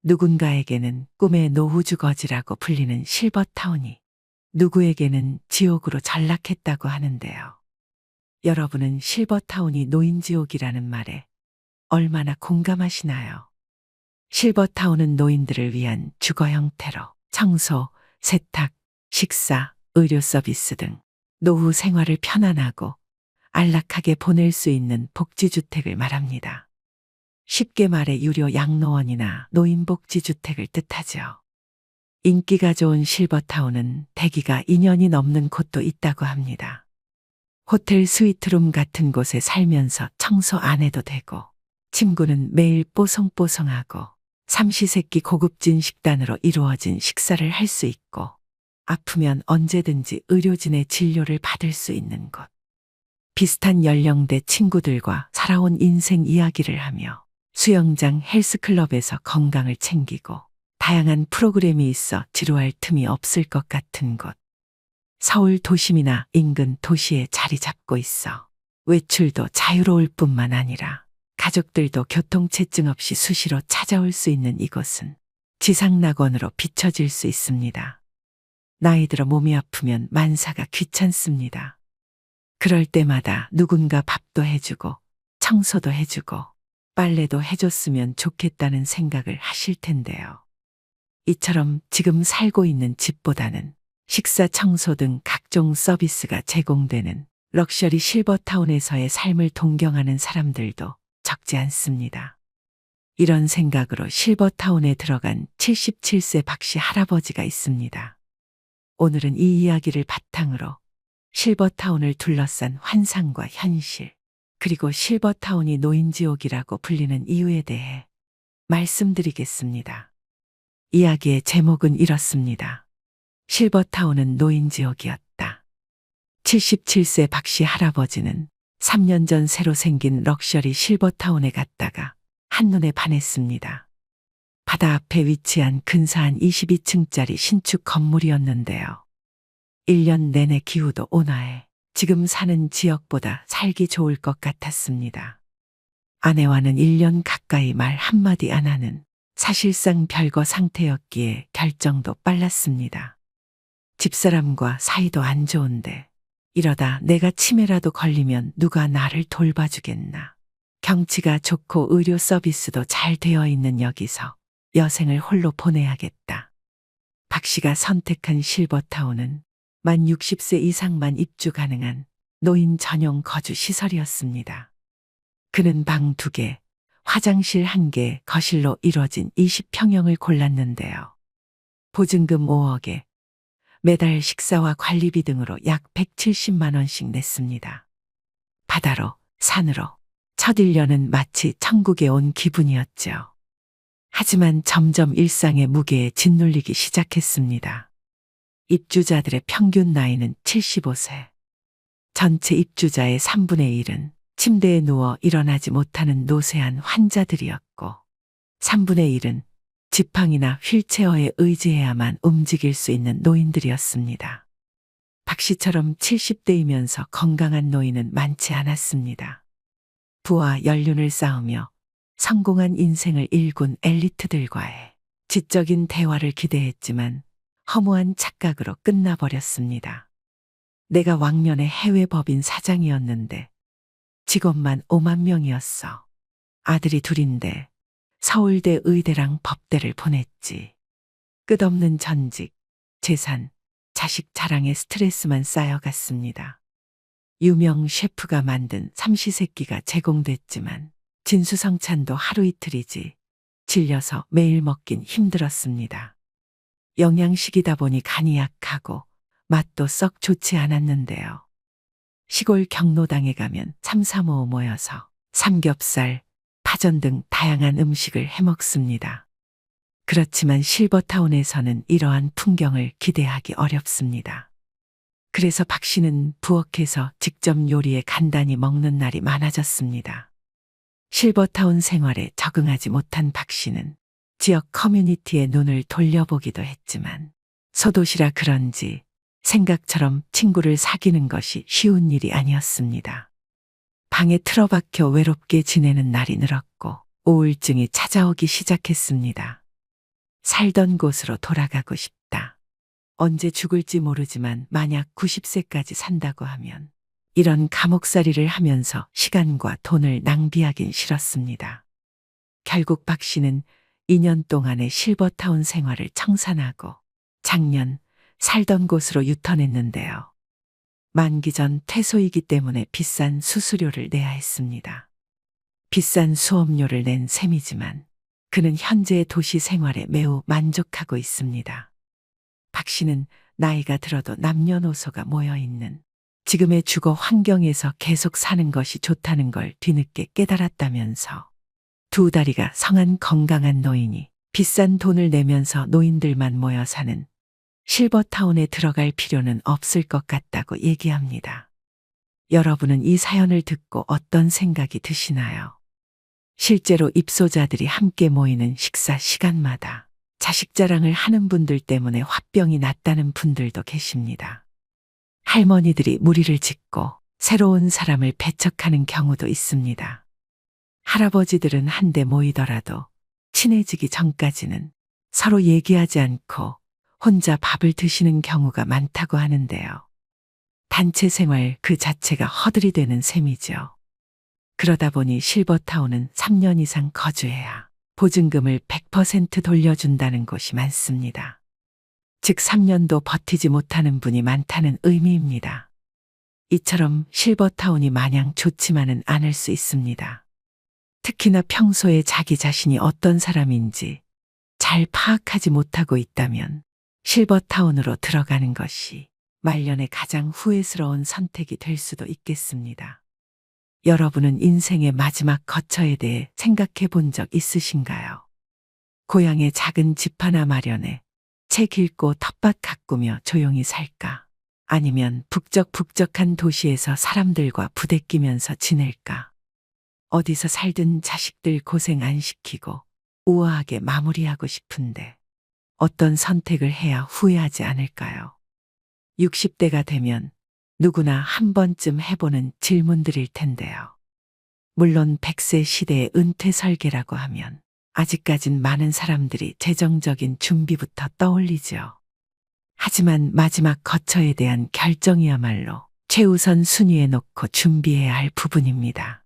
누군가에게는 꿈의 노후주거지라고 불리는 실버타운이 누구에게는 지옥으로 전락했다고 하는데요. 여러분은 실버타운이 노인지옥이라는 말에 얼마나 공감하시나요? 실버타운은 노인들을 위한 주거 형태로 청소, 세탁, 식사, 의료 서비스 등 노후 생활을 편안하고 안락하게 보낼 수 있는 복지주택을 말합니다. 쉽게 말해 유료 양로원이나 노인복지주택을 뜻하죠. 인기가 좋은 실버타운은 대기가 2년이 넘는 곳도 있다고 합니다. 호텔 스위트룸 같은 곳에 살면서 청소 안 해도 되고, 침구는 매일 뽀송뽀송하고, 삼시세끼 고급진 식단으로 이루어진 식사를 할 수 있고, 아프면 언제든지 의료진의 진료를 받을 수 있는 곳. 비슷한 연령대 친구들과 살아온 인생 이야기를 하며 수영장 헬스클럽에서 건강을 챙기고 다양한 프로그램이 있어 지루할 틈이 없을 것 같은 곳. 서울 도심이나 인근 도시에 자리 잡고 있어 외출도 자유로울 뿐만 아니라 가족들도 교통체증 없이 수시로 찾아올 수 있는 이곳은 지상낙원으로 비춰질 수 있습니다. 나이 들어 몸이 아프면 만사가 귀찮습니다. 그럴 때마다 누군가 밥도 해주고 청소도 해주고 빨래도 해줬으면 좋겠다는 생각을 하실 텐데요. 이처럼 지금 살고 있는 집보다는 식사, 청소 등 각종 서비스가 제공되는 럭셔리 실버타운에서의 삶을 동경하는 사람들도 적지 않습니다. 이런 생각으로 실버타운에 들어간 77세 박씨 할아버지가 있습니다. 오늘은 이 이야기를 바탕으로 실버타운을 둘러싼 환상과 현실, 그리고 실버타운이 노인지옥이라고 불리는 이유에 대해 말씀드리겠습니다. 이야기의 제목은 이렇습니다. 실버타운은 노인지옥이었다. 77세 박씨 할아버지는 3년 전 새로 생긴 럭셔리 실버타운에 갔다가 한눈에 반했습니다. 바다 앞에 위치한 근사한 22층짜리 신축 건물이었는데요. 1년 내내 기후도 온화해 지금 사는 지역보다 살기 좋을 것 같았습니다. 아내와는 1년 가까이 말 한마디 안 하는 사실상 별거 상태였기에 결정도 빨랐습니다. 집사람과 사이도 안 좋은데 이러다 내가 치매라도 걸리면 누가 나를 돌봐주겠나. 경치가 좋고 의료 서비스도 잘 되어 있는 여기서 여생을 홀로 보내야겠다. 박 씨가 선택한 실버타운은 만 60세 이상만 입주 가능한 노인 전용 거주 시설이었습니다. 그는 방 2개, 화장실 1개, 거실로 이뤄진 20평형을 골랐는데요. 보증금 5억에 매달 식사와 관리비 등으로 약 170만 원씩 냈습니다. 바다로, 산으로 첫 1년은 마치 천국에 온 기분이었죠. 하지만 점점 일상의 무게에 짓눌리기 시작했습니다. 입주자들의 평균 나이는 75세. 전체 입주자의 3분의 1은 침대에 누워 일어나지 못하는 노쇠한 환자들이었고 3분의 1은 지팡이나 휠체어에 의지해야만 움직일 수 있는 노인들이었습니다. 박 씨처럼 70대이면서 건강한 노인은 많지 않았습니다. 부와 연륜을 쌓으며 성공한 인생을 일군 엘리트들과의 지적인 대화를 기대했지만 허무한 착각으로 끝나버렸습니다. 내가 왕년에 해외 법인 사장이었는데 직원만 5만 명이었어. 아들이 2인데 서울대 의대랑 법대를 보냈지. 끝없는 전직, 재산, 자식 자랑에 스트레스만 쌓여갔습니다. 유명 셰프가 만든 삼시세끼가 제공됐지만 진수성찬도 하루 이틀이지 질려서 매일 먹긴 힘들었습니다. 영양식이다 보니 간이 약하고 맛도 썩 좋지 않았는데요. 시골 경로당에 가면 3, 4, 5 모여서 삼겹살, 파전 등 다양한 음식을 해먹습니다. 그렇지만 실버타운에서는 이러한 풍경을 기대하기 어렵습니다. 그래서 박 씨는 부엌에서 직접 요리해 간단히 먹는 날이 많아졌습니다. 실버타운 생활에 적응하지 못한 박 씨는 지역 커뮤니티에 눈을 돌려보기도 했지만 소도시라 그런지 생각처럼 친구를 사귀는 것이 쉬운 일이 아니었습니다. 방에 틀어박혀 외롭게 지내는 날이 늘었고 우울증이 찾아오기 시작했습니다. 살던 곳으로 돌아가고 싶다. 언제 죽을지 모르지만 만약 90세까지 산다고 하면 이런 감옥살이를 하면서 시간과 돈을 낭비하긴 싫었습니다. 결국 박 씨는 2년 동안의 실버타운 생활을 청산하고 작년 살던 곳으로 유턴했는데요. 만기 전 퇴소이기 때문에 비싼 수수료를 내야 했습니다. 비싼 수업료를 낸 셈이지만 그는 현재의 도시 생활에 매우 만족하고 있습니다. 박 씨는 나이가 들어도 남녀노소가 모여 있는 지금의 주거 환경에서 계속 사는 것이 좋다는 걸 뒤늦게 깨달았다면서 2다리가 성한 건강한 노인이 비싼 돈을 내면서 노인들만 모여 사는 실버타운에 들어갈 필요는 없을 것 같다고 얘기합니다. 여러분은 이 사연을 듣고 어떤 생각이 드시나요? 실제로 입소자들이 함께 모이는 식사 시간마다 자식 자랑을 하는 분들 때문에 화병이 났다는 분들도 계십니다. 할머니들이 무리를 짓고 새로운 사람을 배척하는 경우도 있습니다. 할아버지들은 한데 모이더라도 친해지기 전까지는 서로 얘기하지 않고 혼자 밥을 드시는 경우가 많다고 하는데요. 단체 생활 그 자체가 허들이 되는 셈이죠. 그러다 보니 실버타운은 3년 이상 거주해야 보증금을 100% 돌려준다는 곳이 많습니다. 즉 3년도 버티지 못하는 분이 많다는 의미입니다. 이처럼 실버타운이 마냥 좋지만은 않을 수 있습니다. 특히나 평소에 자기 자신이 어떤 사람인지 잘 파악하지 못하고 있다면 실버타운으로 들어가는 것이 말년에 가장 후회스러운 선택이 될 수도 있겠습니다. 여러분은 인생의 마지막 거처에 대해 생각해 본 적 있으신가요? 고향에 작은 집 하나 마련해 책 읽고 텃밭 가꾸며 조용히 살까? 아니면 북적북적한 도시에서 사람들과 부대끼면서 지낼까? 어디서 살든 자식들 고생 안 시키고 우아하게 마무리하고 싶은데 어떤 선택을 해야 후회하지 않을까요? 60대가 되면 누구나 한 번쯤 해보는 질문들일 텐데요. 물론 100세 시대의 은퇴 설계라고 하면 아직까진 많은 사람들이 재정적인 준비부터 떠올리죠. 하지만 마지막 거처에 대한 결정이야말로 최우선 순위에 놓고 준비해야 할 부분입니다.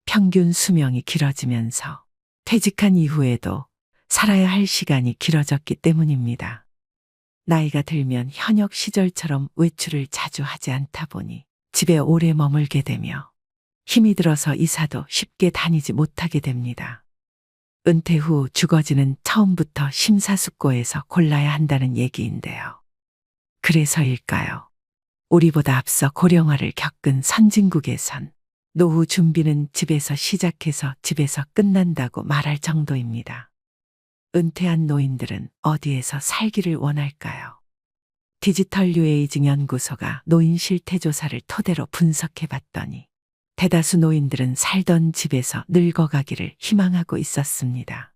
평균 수명이 길어지면서 퇴직한 이후에도 살아야 할 시간이 길어졌기 때문입니다. 나이가 들면 현역 시절처럼 외출을 자주 하지 않다 보니 집에 오래 머물게 되며 힘이 들어서 이사도 쉽게 다니지 못하게 됩니다. 은퇴 후 주거지는 처음부터 심사숙고해서 골라야 한다는 얘기인데요. 그래서일까요? 우리보다 앞서 고령화를 겪은 선진국에선 노후 준비는 집에서 시작해서 집에서 끝난다고 말할 정도입니다. 은퇴한 노인들은 어디에서 살기를 원할까요? 디지털 뉴에이징 연구소가 노인 실태조사를 토대로 분석해 봤더니 대다수 노인들은 살던 집에서 늙어가기를 희망하고 있었습니다.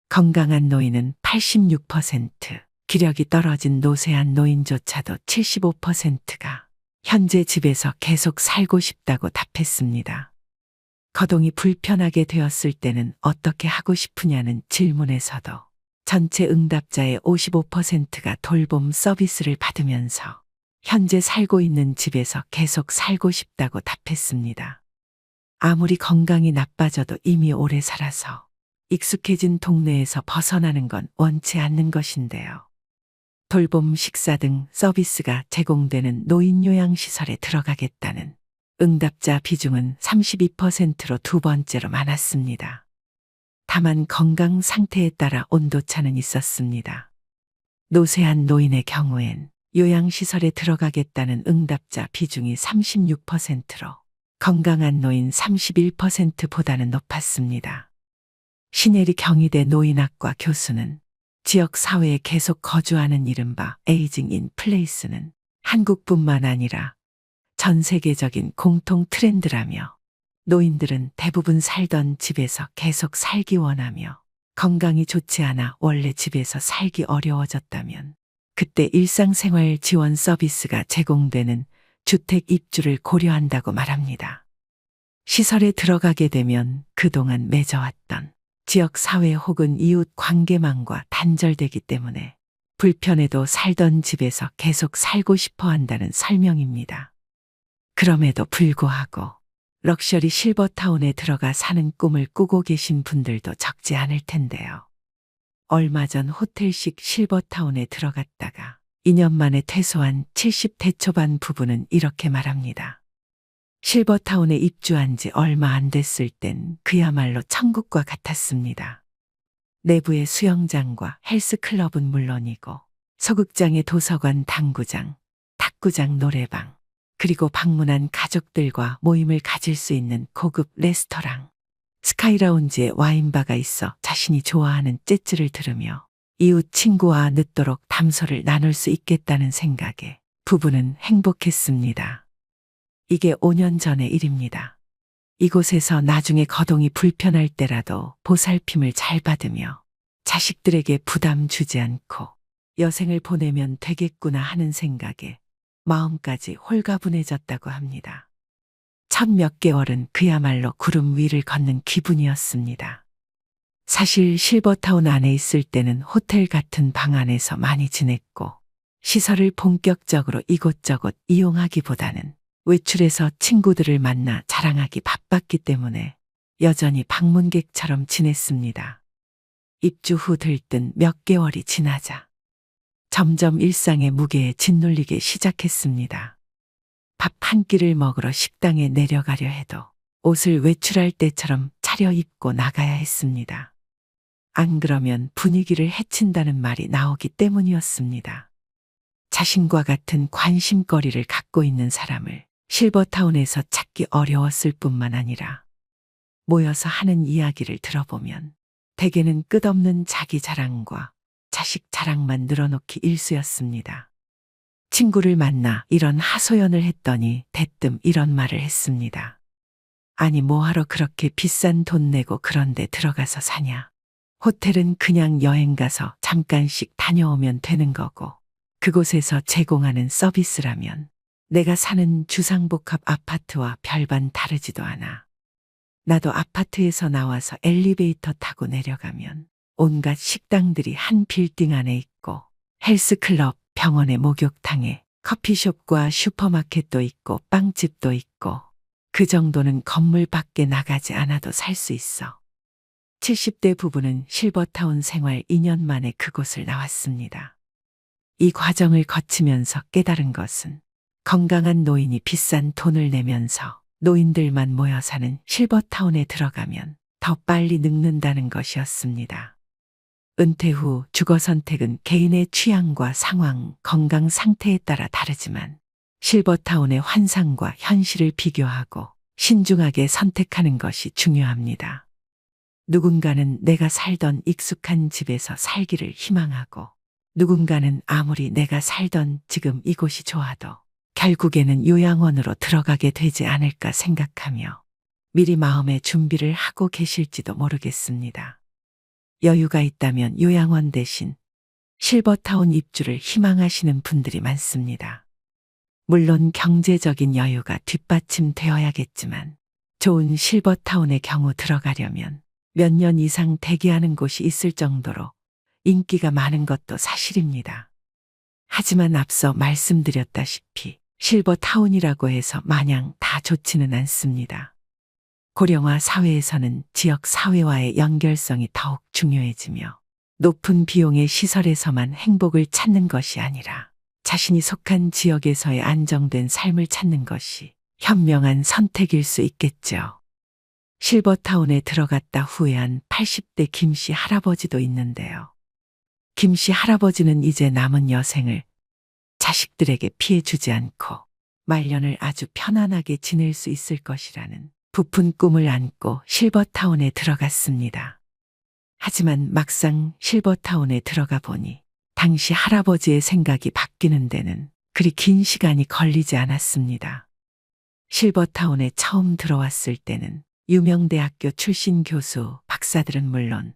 건강한 노인은 86%, 기력이 떨어진 노쇠한 노인조차도 75%가 현재 집에서 계속 살고 싶다고 답했습니다. 거동이 불편하게 되었을 때는 어떻게 하고 싶으냐는 질문에서도 전체 응답자의 55%가 돌봄 서비스를 받으면서 현재 살고 있는 집에서 계속 살고 싶다고 답했습니다. 아무리 건강이 나빠져도 이미 오래 살아서 익숙해진 동네에서 벗어나는 건 원치 않는 것인데요. 돌봄, 식사 등 서비스가 제공되는 노인요양시설에 들어가겠다는 응답자 비중은 32%로 두 번째로 많았습니다. 다만 건강 상태에 따라 온도차는 있었습니다. 노쇠한 노인의 경우엔 요양시설에 들어가겠다는 응답자 비중이 36%로 건강한 노인 31%보다는 높았습니다. 신예리 경희대 노인학과 교수는 지역 사회에 계속 거주하는 이른바 에이징 인 플레이스는 한국뿐만 아니라 전 세계적인 공통 트렌드라며 노인들은 대부분 살던 집에서 계속 살기 원하며 건강이 좋지 않아 원래 집에서 살기 어려워졌다면 그때 일상생활 지원 서비스가 제공되는 주택 입주를 고려한다고 말합니다. 시설에 들어가게 되면 그동안 맺어왔던 지역 사회 혹은 이웃 관계망과 단절되기 때문에 불편해도 살던 집에서 계속 살고 싶어 한다는 설명입니다. 그럼에도 불구하고 럭셔리 실버타운에 들어가 사는 꿈을 꾸고 계신 분들도 적지 않을 텐데요. 얼마 전 호텔식 실버타운에 들어갔다가 2년 만에 퇴소한 70대 초반 부부는 이렇게 말합니다. 실버타운에 입주한 지 얼마 안 됐을 땐 그야말로 천국과 같았습니다. 내부의 수영장과 헬스클럽은 물론이고 소극장의 도서관, 당구장, 탁구장, 노래방, 그리고 방문한 가족들과 모임을 가질 수 있는 고급 레스토랑, 스카이라운지에 와인바가 있어 자신이 좋아하는 재즈를 들으며 이웃 친구와 늦도록 담소를 나눌 수 있겠다는 생각에 부부는 행복했습니다. 이게 5년 전의 일입니다. 이곳에서 나중에 거동이 불편할 때라도 보살핌을 잘 받으며 자식들에게 부담 주지 않고 여생을 보내면 되겠구나 하는 생각에 마음까지 홀가분해졌다고 합니다. 첫 몇 개월은 그야말로 구름 위를 걷는 기분이었습니다. 사실 실버타운 안에 있을 때는 호텔 같은 방 안에서 많이 지냈고 시설을 본격적으로 이곳저곳 이용하기보다는 외출해서 친구들을 만나 자랑하기 바빴기 때문에 여전히 방문객처럼 지냈습니다. 입주 후 들뜬 몇 개월이 지나자 점점 일상의 무게에 짓눌리기 시작했습니다. 밥 한 끼를 먹으러 식당에 내려가려 해도 옷을 외출할 때처럼 차려입고 나가야 했습니다. 안 그러면 분위기를 해친다는 말이 나오기 때문이었습니다. 자신과 같은 관심거리를 갖고 있는 사람을 실버타운에서 찾기 어려웠을 뿐만 아니라 모여서 하는 이야기를 들어보면 대개는 끝없는 자기 자랑과 자식 자랑만 늘어놓기 일쑤였습니다. 친구를 만나 이런 하소연을 했더니 대뜸 이런 말을 했습니다. 아니 뭐하러 그렇게 비싼 돈 내고 그런 데 들어가서 사냐. 호텔은 그냥 여행 가서 잠깐씩 다녀오면 되는 거고 그곳에서 제공하는 서비스라면 내가 사는 주상복합 아파트와 별반 다르지도 않아. 나도 아파트에서 나와서 엘리베이터 타고 내려가면 온갖 식당들이 한 빌딩 안에 있고 헬스클럽, 병원의 목욕탕에 커피숍과 슈퍼마켓도 있고 빵집도 있고 그 정도는 건물 밖에 나가지 않아도 살 수 있어. 70대 부부는 실버타운 생활 2년 만에 그곳을 나왔습니다. 이 과정을 거치면서 깨달은 것은 건강한 노인이 비싼 돈을 내면서 노인들만 모여 사는 실버타운에 들어가면 더 빨리 늙는다는 것이었습니다. 은퇴 후 주거 선택은 개인의 취향과 상황, 건강 상태에 따라 다르지만 실버타운의 환상과 현실을 비교하고 신중하게 선택하는 것이 중요합니다. 누군가는 내가 살던 익숙한 집에서 살기를 희망하고 누군가는 아무리 내가 살던 지금 이곳이 좋아도 결국에는 요양원으로 들어가게 되지 않을까 생각하며 미리 마음의 준비를 하고 계실지도 모르겠습니다. 여유가 있다면 요양원 대신 실버타운 입주를 희망하시는 분들이 많습니다. 물론 경제적인 여유가 뒷받침되어야겠지만 좋은 실버타운의 경우 들어가려면 몇 년 이상 대기하는 곳이 있을 정도로 인기가 많은 것도 사실입니다. 하지만 앞서 말씀드렸다시피 실버타운이라고 해서 마냥 다 좋지는 않습니다. 고령화 사회에서는 지역 사회와의 연결성이 더욱 중요해지며 높은 비용의 시설에서만 행복을 찾는 것이 아니라 자신이 속한 지역에서의 안정된 삶을 찾는 것이 현명한 선택일 수 있겠죠. 실버타운에 들어갔다 후회한 80대 김씨 할아버지도 있는데요. 김씨 할아버지는 이제 남은 여생을 자식들에게 피해 주지 않고 말년을 아주 편안하게 지낼 수 있을 것이라는 부푼 꿈을 안고 실버타운에 들어갔습니다. 하지만 막상 실버타운에 들어가 보니 당시 할아버지의 생각이 바뀌는 데는 그리 긴 시간이 걸리지 않았습니다. 실버타운에 처음 들어왔을 때는 유명 대학교 출신 교수, 박사들은 물론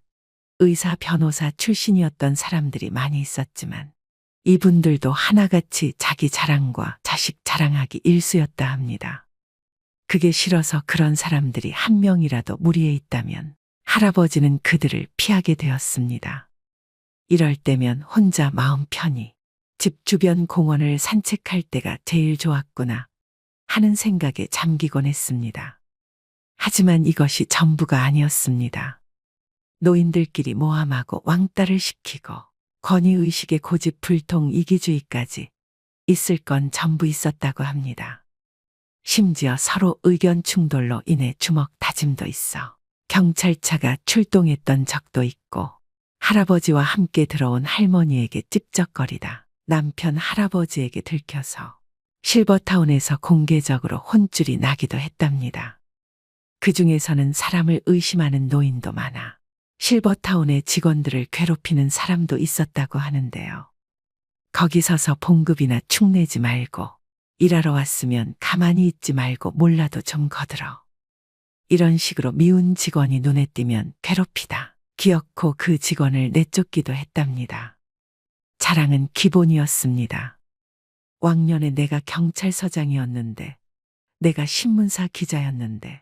의사, 변호사 출신이었던 사람들이 많이 있었지만 이분들도 하나같이 자기 자랑과 자식 자랑하기 일쑤였다 합니다. 그게 싫어서 그런 사람들이 한 명이라도 무리에 있다면 할아버지는 그들을 피하게 되었습니다. 이럴 때면 혼자 마음 편히 집 주변 공원을 산책할 때가 제일 좋았구나 하는 생각에 잠기곤 했습니다. 하지만 이것이 전부가 아니었습니다. 노인들끼리 모함하고 왕따를 시키고 권위의식의 고집 불통 이기주의까지 있을 건 전부 있었다고 합니다. 심지어 서로 의견 충돌로 인해 주먹 다짐도 있어 경찰차가 출동했던 적도 있고 할아버지와 함께 들어온 할머니에게 찝쩍거리다 남편 할아버지에게 들켜서 실버타운에서 공개적으로 혼쭐이 나기도 했답니다. 그 중에서는 사람을 의심하는 노인도 많아 실버타운의 직원들을 괴롭히는 사람도 있었다고 하는데요. 거기 서서 봉급이나 축내지 말고 일하러 왔으면 가만히 있지 말고 몰라도 좀 거들어. 이런 식으로 미운 직원이 눈에 띄면 괴롭히다. 기어코 그 직원을 내쫓기도 했답니다. 자랑은 기본이었습니다. 왕년에 내가 경찰서장이었는데, 내가 신문사 기자였는데,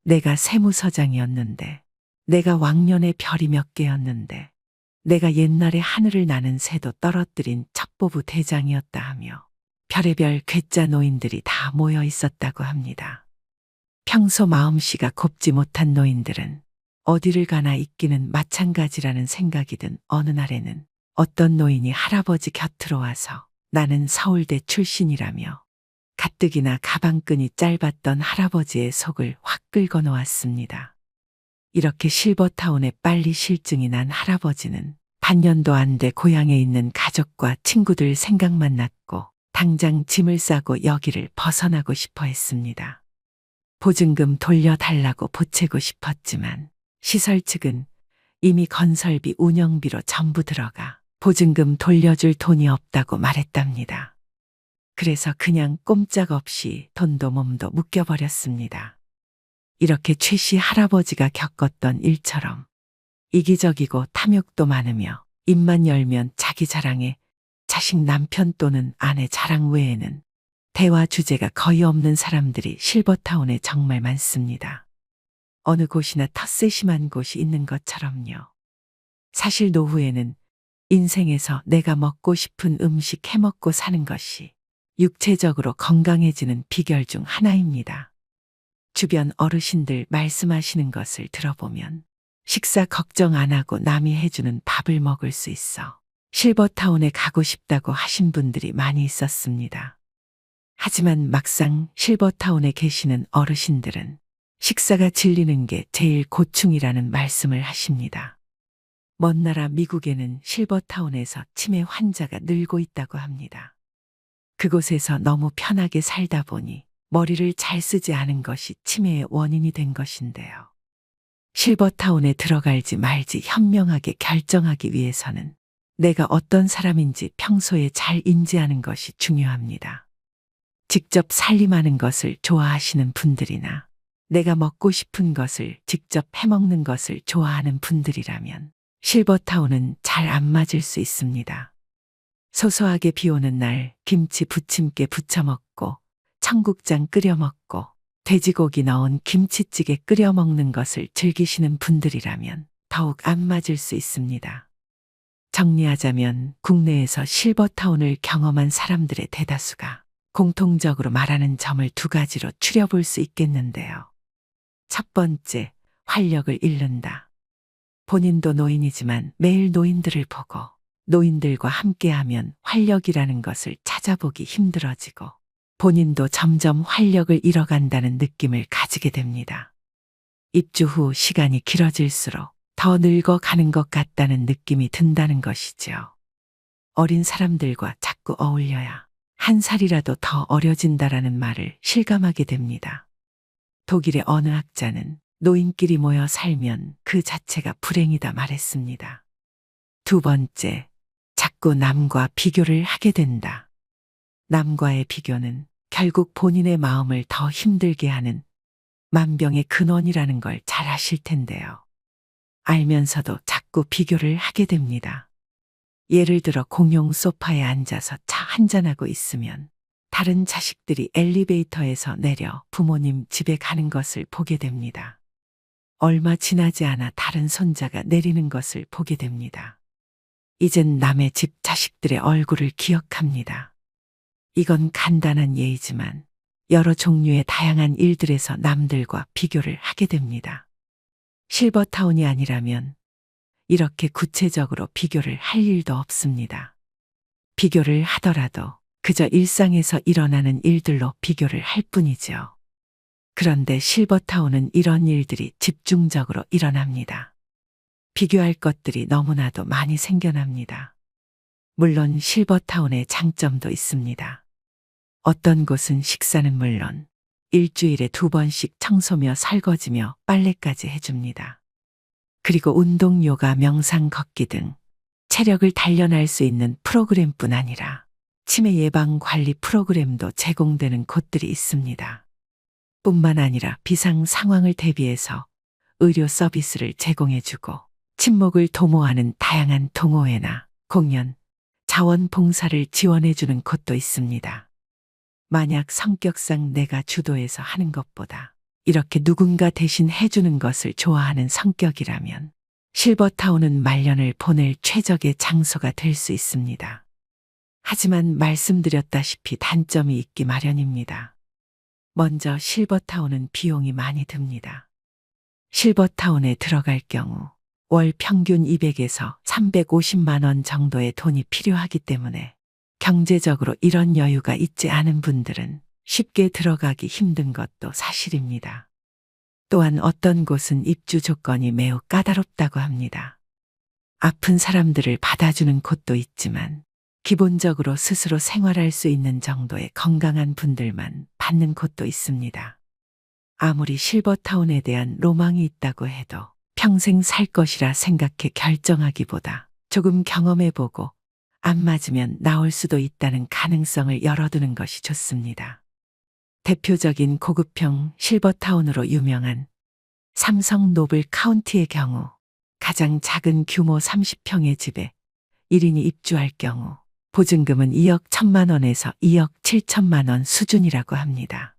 내가 세무서장이었는데, 내가 왕년에 별이 몇 개였는데, 내가 옛날에 하늘을 나는 새도 떨어뜨린 첩보부 대장이었다 하며 별의별 괴짜 노인들이 다 모여 있었다고 합니다. 평소 마음씨가 곱지 못한 노인들은 어디를 가나 있기는 마찬가지라는 생각이 든 어느 날에는 어떤 노인이 할아버지 곁으로 와서 나는 서울대 출신이라며 가뜩이나 가방끈이 짧았던 할아버지의 속을 확 긁어 놓았습니다. 이렇게 실버타운에 빨리 실증이 난 할아버지는 반년도 안 돼 고향에 있는 가족과 친구들 생각만 났고 당장 짐을 싸고 여기를 벗어나고 싶어 했습니다. 보증금 돌려달라고 보채고 싶었지만 시설 측은 이미 건설비 운영비로 전부 들어가 보증금 돌려줄 돈이 없다고 말했답니다. 그래서 그냥 꼼짝없이 돈도 몸도 묶여버렸습니다. 이렇게 최 씨 할아버지가 겪었던 일처럼 이기적이고 탐욕도 많으며 입만 열면 자기 자랑에 자식 남편 또는 아내 자랑 외에는 대화 주제가 거의 없는 사람들이 실버타운에 정말 많습니다. 어느 곳이나 텃세 심한 곳이 있는 것처럼요. 사실 노후에는 인생에서 내가 먹고 싶은 음식 해먹고 사는 것이 육체적으로 건강해지는 비결 중 하나입니다. 주변 어르신들 말씀하시는 것을 들어보면 식사 걱정 안 하고 남이 해주는 밥을 먹을 수 있어 실버타운에 가고 싶다고 하신 분들이 많이 있었습니다. 하지만 막상 실버타운에 계시는 어르신들은 식사가 질리는 게 제일 고충이라는 말씀을 하십니다. 먼 나라 미국에는 실버타운에서 치매 환자가 늘고 있다고 합니다. 그곳에서 너무 편하게 살다 보니 머리를 잘 쓰지 않은 것이 치매의 원인이 된 것인데요. 실버타운에 들어갈지 말지 현명하게 결정하기 위해서는 내가 어떤 사람인지 평소에 잘 인지하는 것이 중요합니다. 직접 살림하는 것을 좋아하시는 분들이나 내가 먹고 싶은 것을 직접 해먹는 것을 좋아하는 분들이라면 실버타운은 잘 안 맞을 수 있습니다. 소소하게 비 오는 날 김치 부침개 부쳐 먹고 청국장 끓여 먹고 돼지고기 넣은 김치찌개 끓여 먹는 것을 즐기시는 분들이라면 더욱 안 맞을 수 있습니다. 정리하자면 국내에서 실버타운을 경험한 사람들의 대다수가 공통적으로 말하는 점을 두 가지로 추려볼 수 있겠는데요. 첫 번째, 활력을 잃는다. 본인도 노인이지만 매일 노인들을 보고 노인들과 함께하면 활력이라는 것을 찾아보기 힘들어지고 본인도 점점 활력을 잃어간다는 느낌을 가지게 됩니다. 입주 후 시간이 길어질수록 더 늙어가는 것 같다는 느낌이 든다는 것이죠. 어린 사람들과 자꾸 어울려야 한 살이라도 더 어려진다라는 말을 실감하게 됩니다. 독일의 어느 학자는 노인끼리 모여 살면 그 자체가 불행이다 말했습니다. 두 번째, 자꾸 남과 비교를 하게 된다. 남과의 비교는 결국 본인의 마음을 더 힘들게 하는 만병의 근원이라는 걸 잘 아실 텐데요. 알면서도 자꾸 비교를 하게 됩니다. 예를 들어 공용 소파에 앉아서 차 한잔하고 있으면 다른 자식들이 엘리베이터에서 내려 부모님 집에 가는 것을 보게 됩니다. 얼마 지나지 않아 다른 손자가 내리는 것을 보게 됩니다. 이젠 남의 집 자식들의 얼굴을 기억합니다. 이건 간단한 예이지만 여러 종류의 다양한 일들에서 남들과 비교를 하게 됩니다. 실버타운이 아니라면 이렇게 구체적으로 비교를 할 일도 없습니다. 비교를 하더라도 그저 일상에서 일어나는 일들로 비교를 할 뿐이죠. 그런데 실버타운은 이런 일들이 집중적으로 일어납니다. 비교할 것들이 너무나도 많이 생겨납니다. 물론 실버타운의 장점도 있습니다. 어떤 곳은 식사는 물론 일주일에 2번씩 청소며 설거지며 빨래까지 해줍니다. 그리고 운동, 요가, 명상, 걷기 등 체력을 단련할 수 있는 프로그램뿐 아니라 치매 예방 관리 프로그램도 제공되는 곳들이 있습니다. 뿐만 아니라 비상 상황을 대비해서 의료 서비스를 제공해주고 친목을 도모하는 다양한 동호회나 공연, 자원봉사를 지원해주는 곳도 있습니다. 만약 성격상 내가 주도해서 하는 것보다 이렇게 누군가 대신 해주는 것을 좋아하는 성격이라면 실버타운은 말년을 보낼 최적의 장소가 될 수 있습니다. 하지만 말씀드렸다시피 단점이 있기 마련입니다. 먼저 실버타운은 비용이 많이 듭니다. 실버타운에 들어갈 경우 월 평균 200에서 350만 원 정도의 돈이 필요하기 때문에 경제적으로 이런 여유가 있지 않은 분들은 쉽게 들어가기 힘든 것도 사실입니다. 또한 어떤 곳은 입주 조건이 매우 까다롭다고 합니다. 아픈 사람들을 받아주는 곳도 있지만 기본적으로 스스로 생활할 수 있는 정도의 건강한 분들만 받는 곳도 있습니다. 아무리 실버타운에 대한 로망이 있다고 해도 평생 살 것이라 생각해 결정하기보다 조금 경험해보고 안 맞으면 나올 수도 있다는 가능성을 열어두는 것이 좋습니다. 대표적인 고급형 실버타운으로 유명한 삼성 노블 카운티의 경우 가장 작은 규모 30평의 집에 1인이 입주할 경우 보증금은 2억 1천만 원에서 2억 7천만 원 수준이라고 합니다.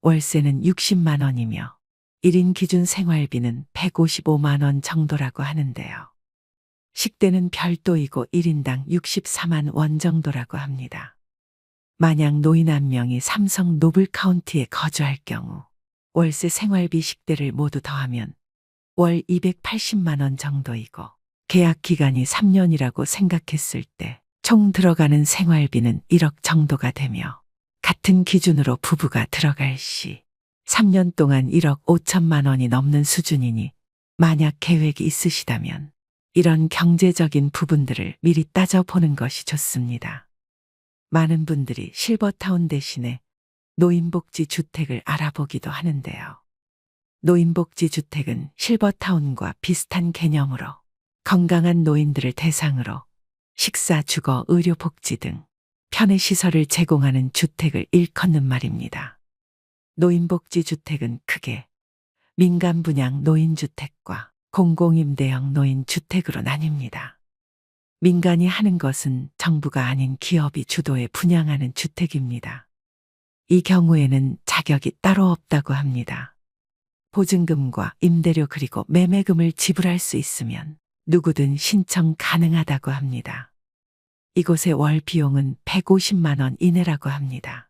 월세는 60만 원이며 1인 기준 생활비는 155만 원 정도라고 하는데요. 식대는 별도이고 1인당 64만 원 정도라고 합니다. 만약 노인 한 명이 삼성 노블 카운티에 거주할 경우 월세, 생활비, 식대를 모두 더하면 월 280만 원 정도이고 계약 기간이 3년이라고 생각했을 때 총 들어가는 생활비는 1억 정도가 되며 같은 기준으로 부부가 들어갈 시 3년 동안 1억 5천만 원이 넘는 수준이니 만약 계획이 있으시다면 이런 경제적인 부분들을 미리 따져보는 것이 좋습니다. 많은 분들이 실버타운 대신에 노인복지 주택을 알아보기도 하는데요. 노인복지 주택은 실버타운과 비슷한 개념으로 건강한 노인들을 대상으로 식사, 주거, 의료, 복지 등 편의시설을 제공하는 주택을 일컫는 말입니다. 노인복지 주택은 크게 민간 분양 노인주택과 공공임대형 노인주택으로 나뉩니다. 민간이 하는 것은 정부가 아닌 기업이 주도해 분양하는 주택입니다. 이 경우에는 자격이 따로 없다고 합니다. 보증금과 임대료 그리고 매매금을 지불할 수 있으면 누구든 신청 가능하다고 합니다. 이곳의 월 비용은 150만 원 이내라고 합니다.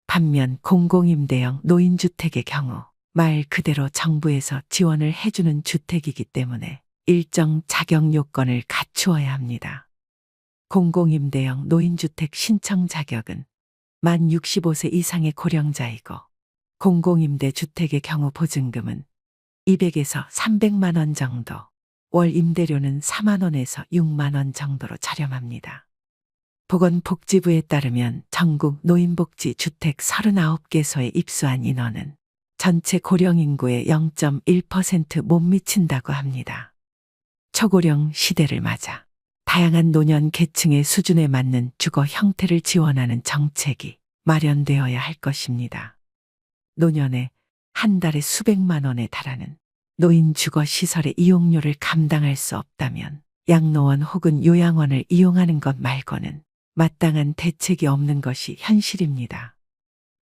반면 공공임대형 노인주택의 경우 말 그대로 정부에서 지원을 해주는 주택이기 때문에 일정 자격 요건을 갖추어야 합니다. 공공임대형 노인주택 신청 자격은 만 65세 이상의 고령자이고 공공임대주택의 경우 보증금은 200에서 300만 원 정도, 월 임대료는 4만 원에서 6만 원 정도로 저렴합니다. 보건복지부에 따르면 전국 노인복지 주택 39개소에 입소한 인원은 전체 고령 인구의 0.1% 못 미친다고 합니다. 초고령 시대를 맞아 다양한 노년 계층의 수준에 맞는 주거 형태를 지원하는 정책이 마련되어야 할 것입니다. 노년에 한 달에 수백만 원에 달하는 노인 주거 시설의 이용료를 감당할 수 없다면 양로원 혹은 요양원을 이용하는 것 말고는 마땅한 대책이 없는 것이 현실입니다.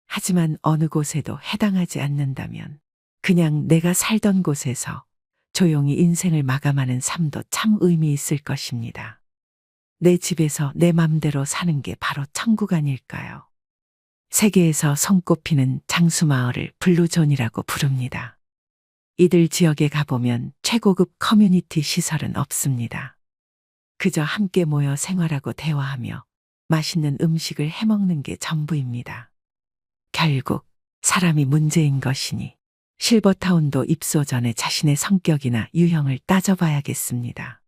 하지만 어느 곳에도 해당하지 않는다면 그냥 내가 살던 곳에서 조용히 인생을 마감하는 삶도 참 의미 있을 것입니다. 내 집에서 내 맘대로 사는 게 바로 천국 아닐까요? 세계에서 손꼽히는 장수마을을 블루존이라고 부릅니다. 이들 지역에 가보면 최고급 커뮤니티 시설은 없습니다. 그저 함께 모여 생활하고 대화하며 맛있는 음식을 해먹는 게 전부입니다. 결국 사람이 문제인 것이니 실버타운도 입소 전에 자신의 성격이나 유형을 따져봐야겠습니다.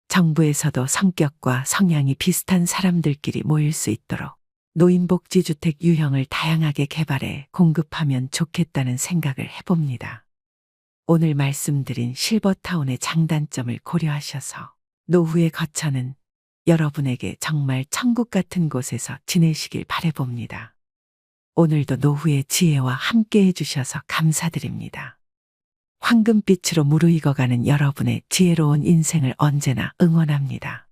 정부에서도 성격과 성향이 비슷한 사람들끼리 모일 수 있도록 노인복지주택 유형을 다양하게 개발해 공급하면 좋겠다는 생각을 해봅니다. 오늘 말씀드린 실버타운의 장단점을 고려하셔서 노후의 거처는 여러분에게 정말 천국 같은 곳에서 지내시길 바라봅니다. 오늘도 노후의 지혜와 함께 해주셔서 감사드립니다. 황금빛으로 무르익어가는 여러분의 지혜로운 인생을 언제나 응원합니다.